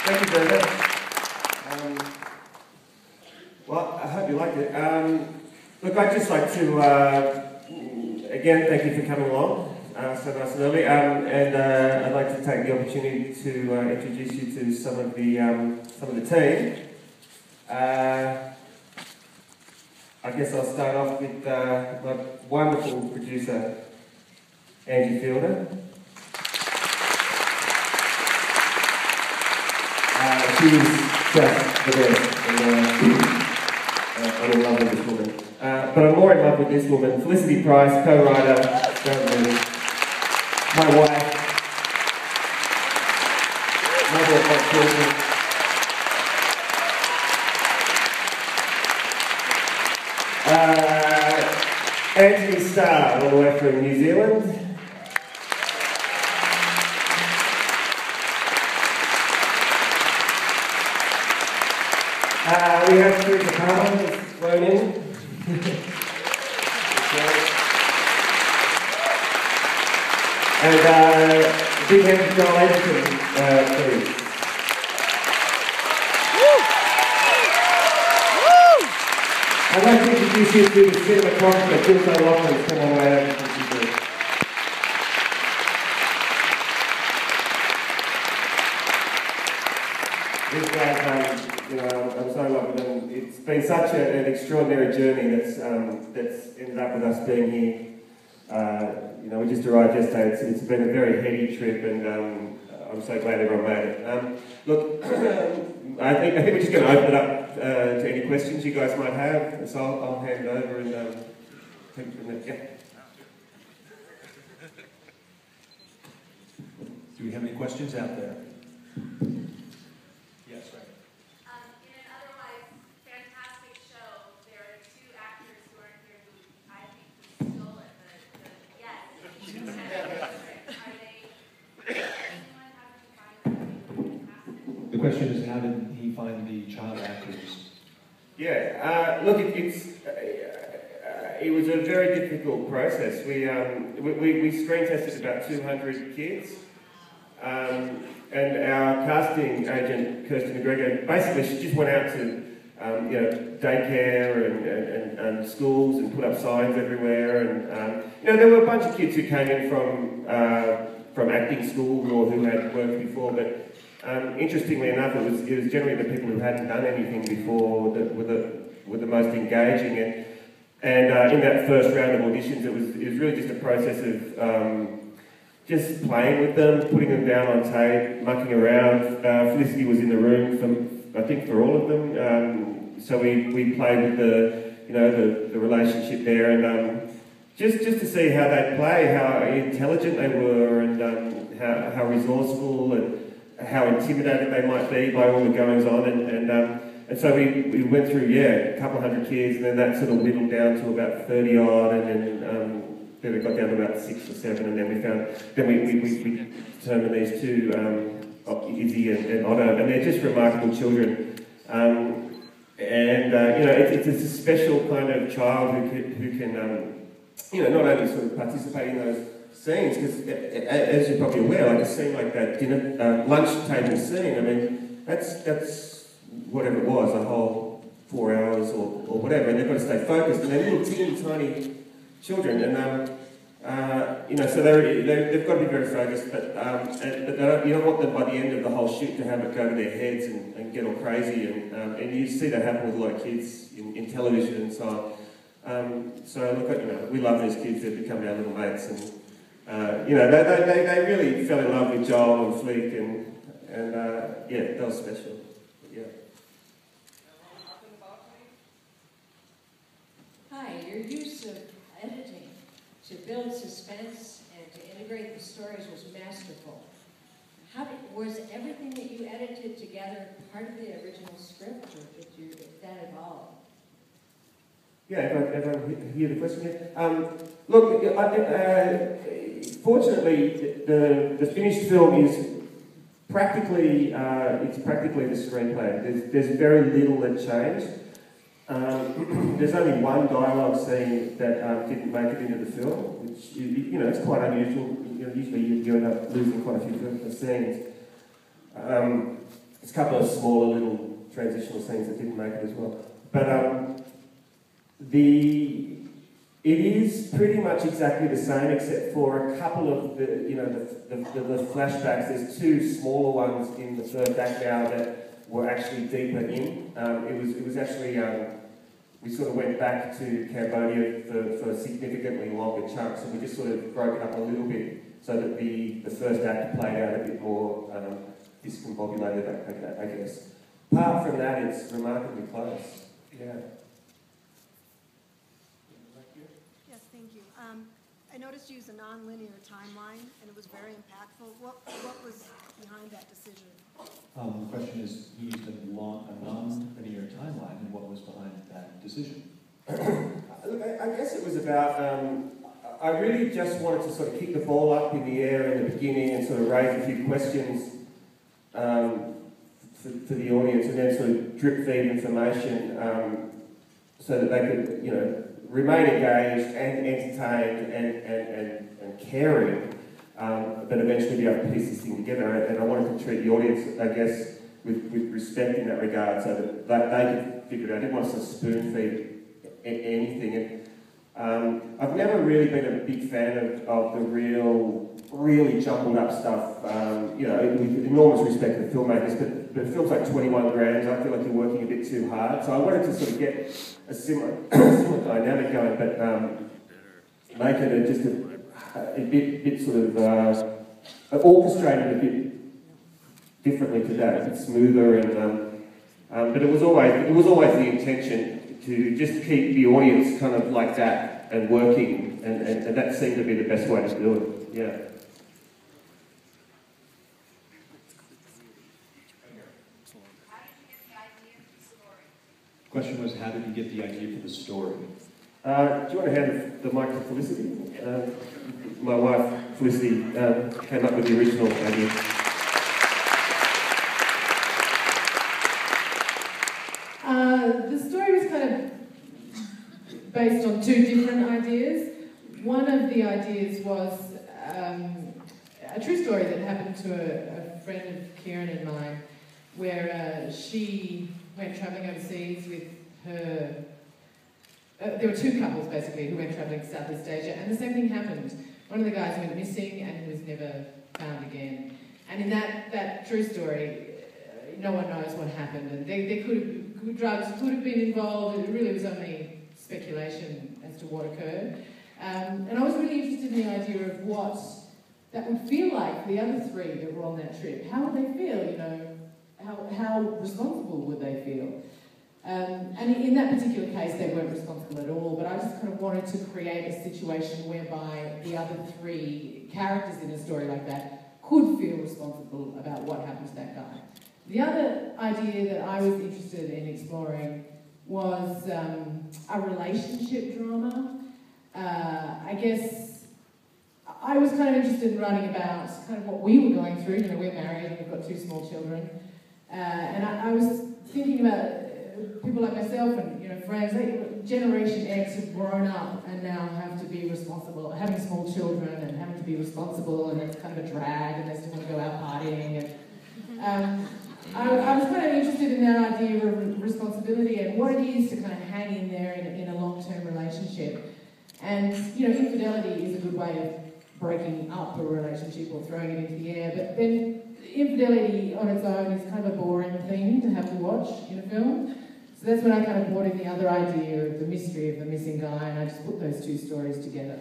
Thank you very much. Well, I hope you liked it. Look, I'd just like to, again, thank you for coming along so nice and early. And I'd like to take the opportunity to introduce you to some of the team. I guess I'll start off with my wonderful producer, Angie Fielder. She's just the best, and I'm in love with this woman. But I'm more in love with this woman, Felicity Price, co-writer, my wife, mother of my children. Anthony Starr, all the way from New Zealand. We have Teresa Palmer who's flown in. And big hand for Joel Aitken, please. I'd like to introduce you to the cinematographer, Jill O'Loughlin, who's come all the way over from Sydney. These guys, I'm so in love with them. It's been such an extraordinary journey that's ended up with us being here. We just arrived yesterday. It's been a very heady trip, and I'm so glad everyone made it. Look, I think we're just going to open it up to any questions you guys might have. So I'll hand it over and take it from there. Yeah. Do we have any questions out there? The question is, how did he find the child actors? Yeah, look, it was a very difficult process. We screen tested about 200 kids, and our casting agent, Kirsty McGregor, basically she just went out to daycare and schools and put up signs everywhere. And there were a bunch of kids who came in from acting school or who had worked before, but interestingly enough, it was generally the people who hadn't done anything before that were the most engaging. And in that first round of auditions, it was really just a process of just playing with them, putting them down on tape, mucking around. Felicity was in the room I think for all of them. So we played with the relationship there, and just to see how they play, how intelligent they were, and how resourceful and how intimidated they might be by all the goings on, and so we went through a couple hundred kids, and then that sort of whittled down to about 30 odd, and then it got down to about 6 or 7, and then we determined these two, Izzy and Otto, and they're just remarkable children, it's a special kind of child who can not only sort of participate in those scenes, because as you're probably aware, like a scene like that lunch table scene, I mean, that's whatever it was, a whole 4 hours or whatever, and they've got to stay focused, and they're little teeny tiny children, and so they've got to be very focused, but you don't want them by the end of the whole shoot to have it go to their heads and get all crazy, and you see that happen with a lot of kids in television and so on. So look, we love these kids. They've become our little mates, and they really fell in love with Joel and Fleek, and that was special. Yeah. Hi, your use of editing to build suspense and to integrate the stories was masterful. Was everything that you edited together part of the original script, or did that evolve? Yeah, everyone hear the question here? Look, fortunately, the finished film is practically the screenplay. There's very little that changed. There's only one dialogue scene that didn't make it into the film, which it's quite unusual. Usually you end up losing quite a few scenes. there's a couple of smaller little transitional scenes that didn't make it as well. But it is pretty much exactly the same, except for a couple of the flashbacks. There's two smaller ones in the third act now that were actually deeper in. It was actually we sort of went back to Cambodia for significantly longer chunks, and we just sort of broke it up a little bit so that the first act played out a bit more discombobulated, I guess. Apart from that, it's remarkably close. Yeah. Yes, thank you. I noticed you used a non-linear timeline, and it was very impactful. What was behind that decision? The question is, you used a non-linear timeline, and what was behind that decision? Look, I guess it was about, I really just wanted to sort of kick the ball up in the air in the beginning and sort of raise a few questions for the audience, and then sort of drip feed information so that they could, remain engaged and entertained and caring, but eventually be able to piece this thing together. And I wanted to treat the audience, I guess, with respect in that regard, so that they could figure it out. I didn't want to spoon feed anything. And I've never really been a big fan of the really jumbled up stuff. With enormous respect to the filmmakers, but films like 21 Grams, I feel like you're working a bit too hard. So I wanted to sort of get a similar dynamic going, but make it just a bit sort of orchestrated a bit differently to that, a bit smoother, and but it was always the intention to just keep the audience kind of like that and working, and that seemed to be the best way to do it. Yeah. The question was, how did you get the idea for the story? Do you want to hand the mic to Felicity? My wife, Felicity, came up with the original idea. The story was kind of based on two different ideas. One of the ideas was a true story that happened to a friend of Kieran and mine, where she went travelling overseas with her... there were two couples, basically, who went travelling to Southeast Asia, and the same thing happened. One of the guys went missing and was never found again. And in that true story, no one knows what happened, and there could have, drugs could have been involved. It really was only speculation as to what occurred. And I was really interested in the idea of what that would feel like for the other three that were on that trip. How would they feel, How responsible would they feel? And in that particular case, they weren't responsible at all, but I just kind of wanted to create a situation whereby the other three characters in a story like that could feel responsible about what happened to that guy. The other idea that I was interested in exploring was a relationship drama. I guess I was kind of interested in writing about kind of what we were going through. We're married and we've got two small children. And I was thinking about people like myself and friends, Generation X have grown up and now have to be responsible, having small children and having to be responsible, and it's kind of a drag, and they still want to go out partying. And I was kind of interested in that idea of responsibility and what it is to kind of hang in there in a long-term relationship. And infidelity is a good way of breaking up a relationship or throwing it into the air, but then infidelity on its own is kind of a boring thing to have to watch in a film. So that's when I kind of brought in the other idea of the mystery of the missing guy, and I just put those two stories together.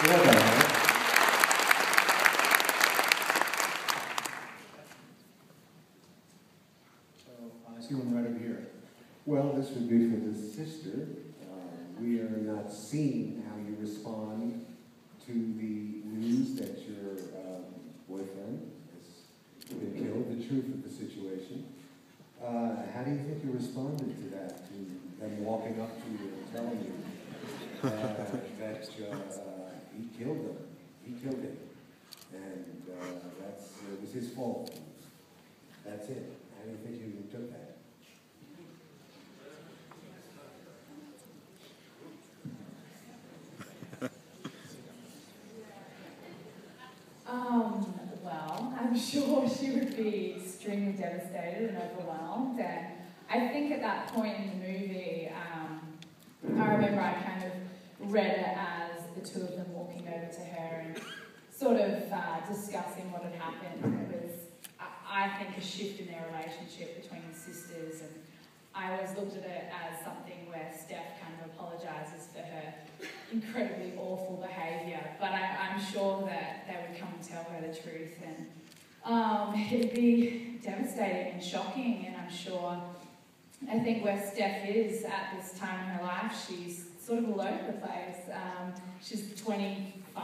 Well done, I see one right over here. Well, this would be for the sister. We are not seeing how you respond to the news that your boyfriend has been killed, the truth of the situation. How do you think you responded to that, to them walking up to you and telling you that he killed them, he killed him, and it was his fault. That's it. How do you think you took that? Well, I'm sure she would be extremely devastated and overwhelmed. And I think at that point in the movie, I remember I kind of read it as the two of them walking over to her and sort of discussing what had happened. It was, I think, a shift in their relationship between the sisters, and I always looked at it as something where Steph kind of apologises for her incredibly awful behaviour, but I'm sure that they would come and tell her the truth, and it'd be devastating and shocking. And I'm sure, I think where Steph is at this time in her life, she's sort of all over the place. She's 24,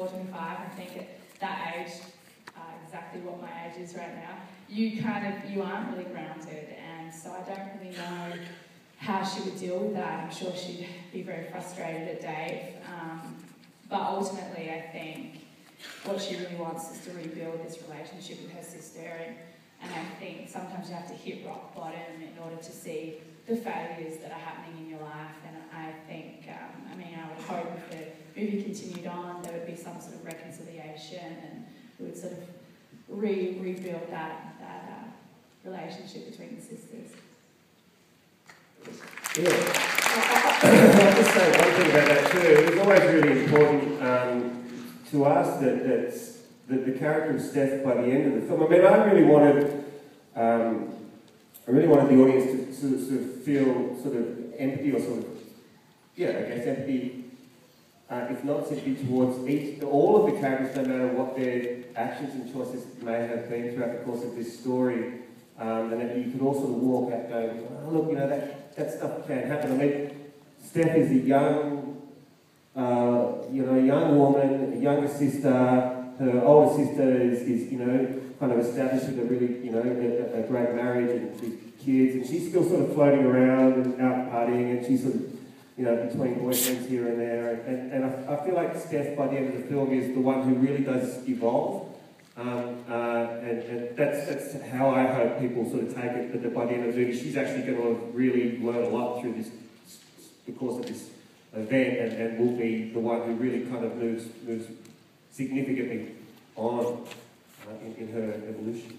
25, I think at that age, exactly what my age is right now, you aren't really grounded, and so I don't really know how she would deal with that. I'm sure she'd be very frustrated at Dave, but ultimately I think what she really wants is to rebuild this relationship with her sister, and I think sometimes you have to hit rock bottom in order to see the failures that are happening in your life. And I think, I would hope if the movie continued on, there would be some sort of reconciliation, and we would sort of rebuild that relationship between the sisters. Yeah. I'll just say one thing about that too. It was always really important to us that the character of Steph by the end of the film. I mean, I really wanted the audience to sort of feel sort of empathy, or sort of, empathy, if not sympathy, towards all of the characters, no matter what their actions and choices may have been throughout the course of this story. And that you could all sort of walk out going, oh, look, that stuff can happen. I mean, Steph is a young woman, a younger sister. Her older sister is kind of established with a really, a great marriage and with kids, and she's still sort of floating around and out partying, and she's sort of, between boyfriends here and there. And I feel like Steph, by the end of the film, is the one who really does evolve. And that's how I hope people sort of take it, that by the end of the movie, she's actually going to really learn a lot through the course of this event, and will be the one who really kind of moves significantly on in her evolution.